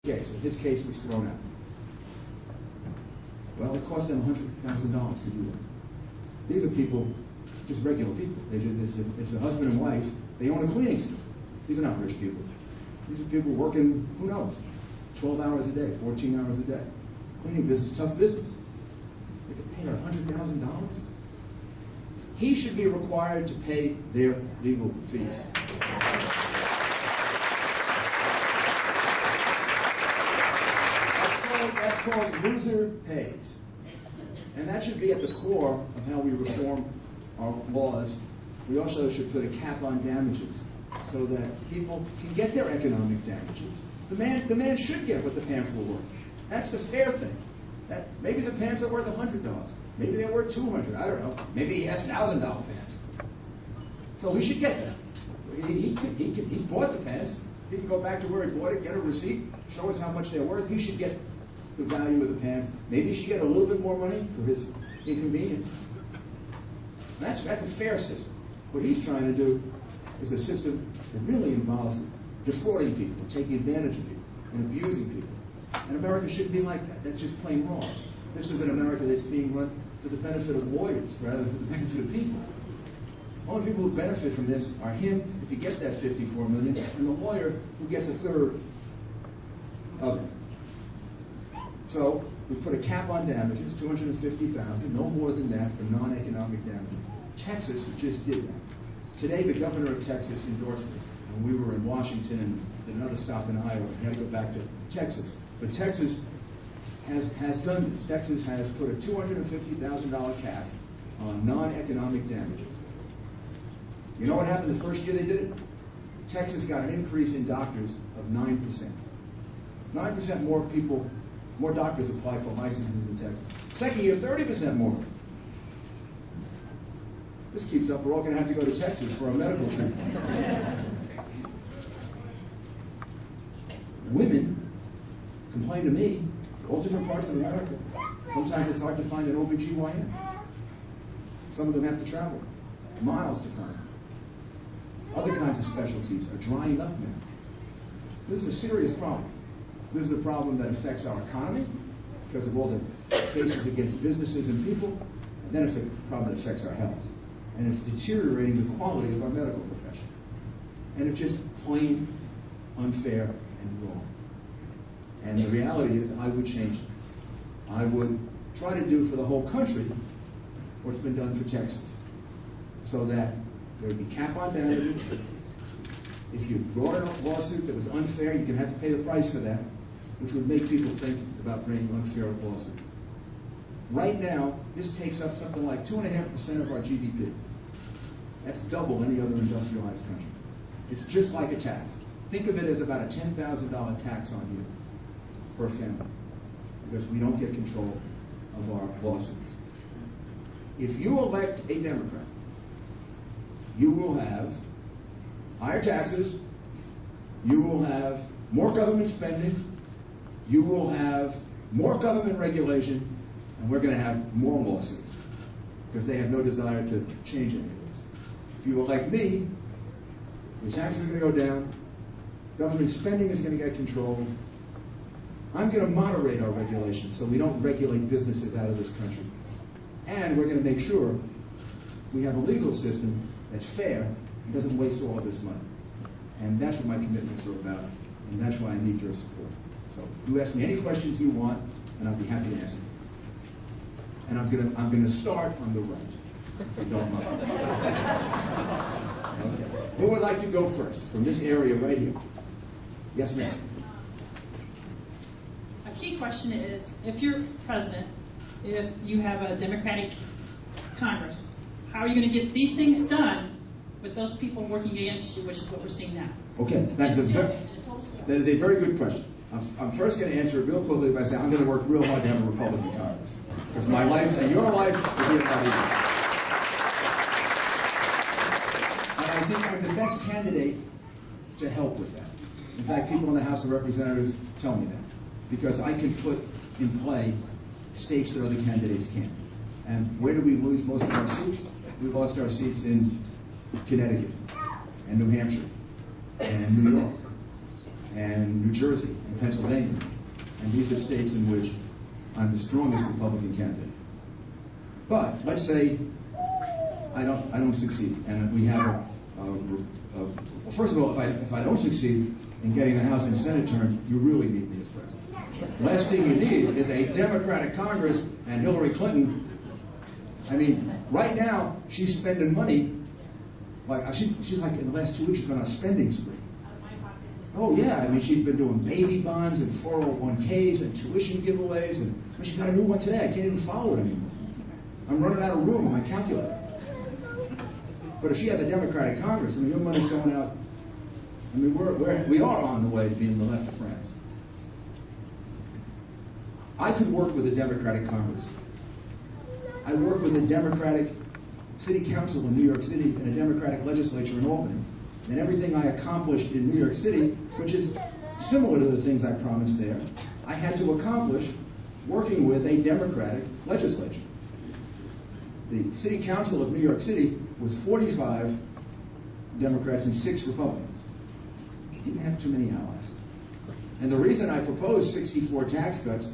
case. So his case was thrown out. Well, it cost them $100,000 to do that. These are people, just regular people. It's a husband and wife. They own a cleaning store. These are not rich people. These are people working, who knows, 12 hours a day, 14 hours a day. Cleaning business, tough business. They get paid $100,000. He should be required to pay their legal fees. That's called loser pays. And that should be at the core of how we reform our laws. We also should put a cap on damages so that people can get their economic damages. The man should get what the pants were worth. That's the fair thing. Maybe the pants are worth $100. Maybe they're worth $200. I don't know. Maybe he has $1,000 pants. So he should get that. He bought the pants. He can go back to where he bought it, get a receipt, show us how much they're worth. He should get the value of the pants. Maybe he should get a little bit more money for his inconvenience. That's a fair system. What he's trying to do is a system that really involves defrauding people, taking advantage of people, and abusing people. And America shouldn't be like that. That's just plain wrong. This is an America that's being run for the benefit of lawyers rather than for the benefit of people. Only people who benefit from this are him, if he gets that $54 million, and the lawyer who gets a third of it. So we put a cap on damages, $250,000, no more than that for non-economic damages. Texas just did that. Today, the governor of Texas endorsed it. And we were in Washington and did another stop in Iowa. We had to go back to Texas. But Texas has done this. Texas has put a $250,000 cap on non-economic damages. You know what happened the first year they did it? Texas got an increase in doctors of 9%. 9% more people, more doctors apply for licenses in Texas. Second year, 30% more. This keeps up, we're all going to have to go to Texas for our medical treatment. Women complain to me, all different parts of America. Sometimes it's hard to find an OBGYN. Some of them have to travel miles to find them. Other kinds of specialties are drying up now. This is a serious problem. This is a problem that affects our economy because of all the cases against businesses and people. And then it's a problem that affects our health. And it's deteriorating the quality of our medical profession. And it's just plain unfair and wrong. And the reality is I would change it. I would try to do for the whole country what's been done for Texas. So that there would be cap on damages. If you brought a lawsuit that was unfair, you're going to have to pay the price for that, which would make people think about bringing unfair lawsuits. Right now, this takes up something like 2.5% of our GDP. That's double any other industrialized country. It's just like a tax. Think of it as about a $10,000 tax on you per family, because we don't get control of our lawsuits. If you elect a Democrat, you will have higher taxes, you will have more government spending, you will have more government regulation, and we're going to have more lawsuits because they have no desire to change any of this. If you elect me, the taxes are going to go down, government spending is going to get controlled. I'm going to moderate our regulations so we don't regulate businesses out of this country. And we're going to make sure we have a legal system that's fair and doesn't waste all of this money. And that's what my commitments are about, and that's why I need your support. So you ask me any questions you want, and I'll be happy to answer them. And I'm gonna start on the right, if you don't mind. Okay. Who would like to go first from this area right here? Yes, ma'am. A key question is, if you're president, if you have a Democratic Congress, how are you going to get these things done with those people working against you, which is what we're seeing now? Okay, that is a very good question. I'm first going to answer it real quickly by saying I'm going to work real hard to have a Republican Congress. Because my life and your life will be a lot easier. And I think I'm the best candidate to help with that. In fact, people in the House of Representatives tell me that. Because I can put in play states that other candidates can't. And where do we lose most of our seats? We lost our seats in Connecticut and New Hampshire and New York and New Jersey and Pennsylvania. And these are states in which I'm the strongest Republican candidate. But let's say I don't succeed, and we have well, first of all, if I don't succeed in getting the House and Senate turned, you really need me as president. Last thing you need is a Democratic Congress and Hillary Clinton. I mean, right now she's spending money. Like she's like in the last 2 weeks she's been on a spending spree. Oh yeah, I mean she's been doing baby bonds and 401ks and tuition giveaways, and I mean, she's got a new one today. I can't even follow it anymore. I'm running out of room on my calculator. But if she has a Democratic Congress, I mean, your money's going out. I mean, we are on the way to being the left of France. I could work with a Democratic Congress. I work with a Democratic City Council in New York City and a Democratic legislature in Albany. And everything I accomplished in New York City, which is similar to the things I promised there, I had to accomplish working with a Democratic legislature. The City Council of New York City was 45 Democrats and 6 Republicans. It didn't have too many allies. And the reason I proposed 64 tax cuts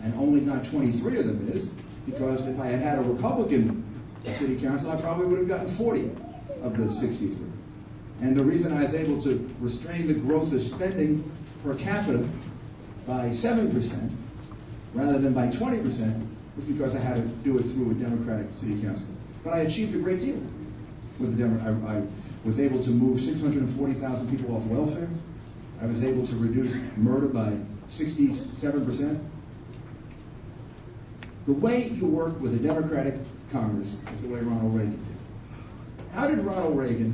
and only got 23 of them is because if I had had a Republican City Council, I probably would have gotten 40 of the 63. And the reason I was able to restrain the growth of spending per capita by 7% rather than by 20% was because I had to do it through a Democratic City Council. But I achieved a great deal with the I was able to move 640,000 people off welfare. I was able to reduce murder by 67%. The way you work with a Democratic Congress is the way Ronald Reagan did. How did Ronald Reagan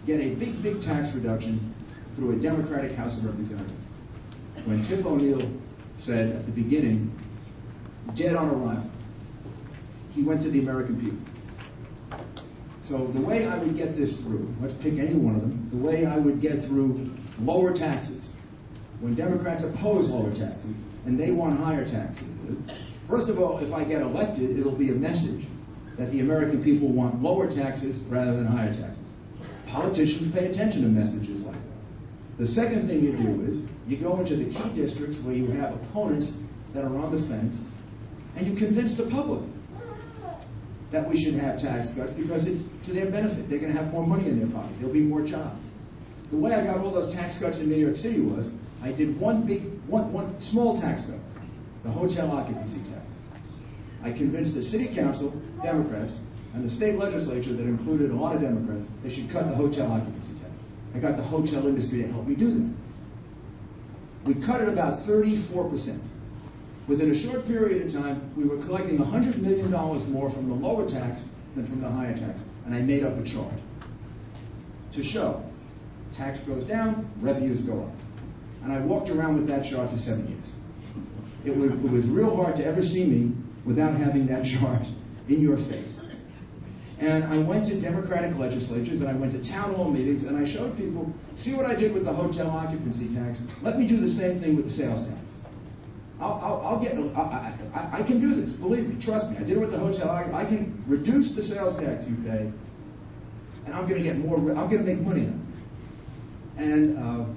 get a big tax reduction through a Democratic House of Representatives? When Tip O'Neill said at the beginning, dead on arrival, he went to the American people. So the way I would get this through, let's pick any one of them, the way I would get through lower taxes, when Democrats oppose lower taxes and they want higher taxes, first of all, if I get elected, it'll be a message that the American people want lower taxes rather than higher taxes. Politicians pay attention to messages like that. The second thing you do is you go into the key districts where you have opponents that are on the fence, and you convince the public that we should have tax cuts because it's to their benefit. They're going to have more money in their pocket. There'll be more jobs. The way I got all those tax cuts in New York City was I did one small tax cut, the hotel occupancy tax. I convinced the city council, Democrats, and the state legislature that included a lot of Democrats, they should cut the hotel occupancy tax. I got the hotel industry to help me do that. We cut it about 34%. Within a short period of time, we were collecting $100 million more from the lower tax than from the higher tax. And I made up a chart to show tax goes down, revenues go up. And I walked around with that chart for 7 years. It was real hard to ever see me without having that chart in your face. And I went to Democratic legislatures, and I went to town hall meetings, and I showed people, see what I did with the hotel occupancy tax? Let me do the same thing with the sales tax. I can do this, believe me, trust me. I did it with the hotel. I can reduce the sales tax you pay, and I'm going to get more, I'm going to make money on it. And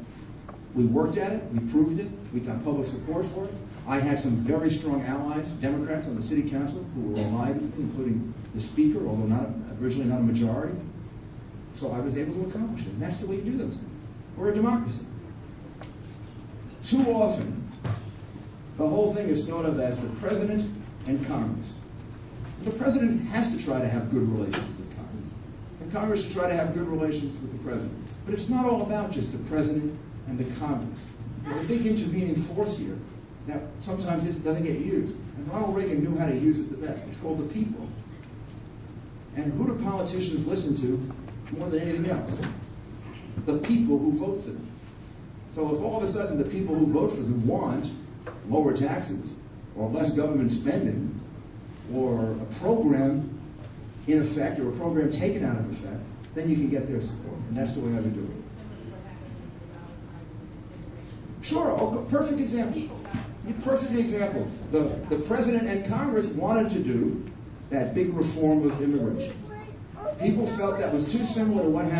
we worked at it, we proved it, we got public support for it. I had some very strong allies, Democrats on the city council, who were aligned with me, including the speaker, although originally not a majority. So I was able to accomplish it, and that's the way you do those things. We're a democracy. Too often, the whole thing is thought of as the president and Congress. The president has to try to have good relations with Congress, and Congress should try to have good relations with the president. But it's not all about just the president and the Congress. There's a big intervening force here that sometimes doesn't get used. And Ronald Reagan knew how to use it the best. It's called the people. And who do politicians listen to more than anything else? The people who vote for them. So if all of a sudden the people who vote for them want lower taxes, or less government spending, or a program in effect, or a program taken out of effect, then you can get their support. And that's the way I would do it. Sure, perfect example. Perfect example. The president and Congress wanted to do that big reform of immigration. People felt that was too similar to what happened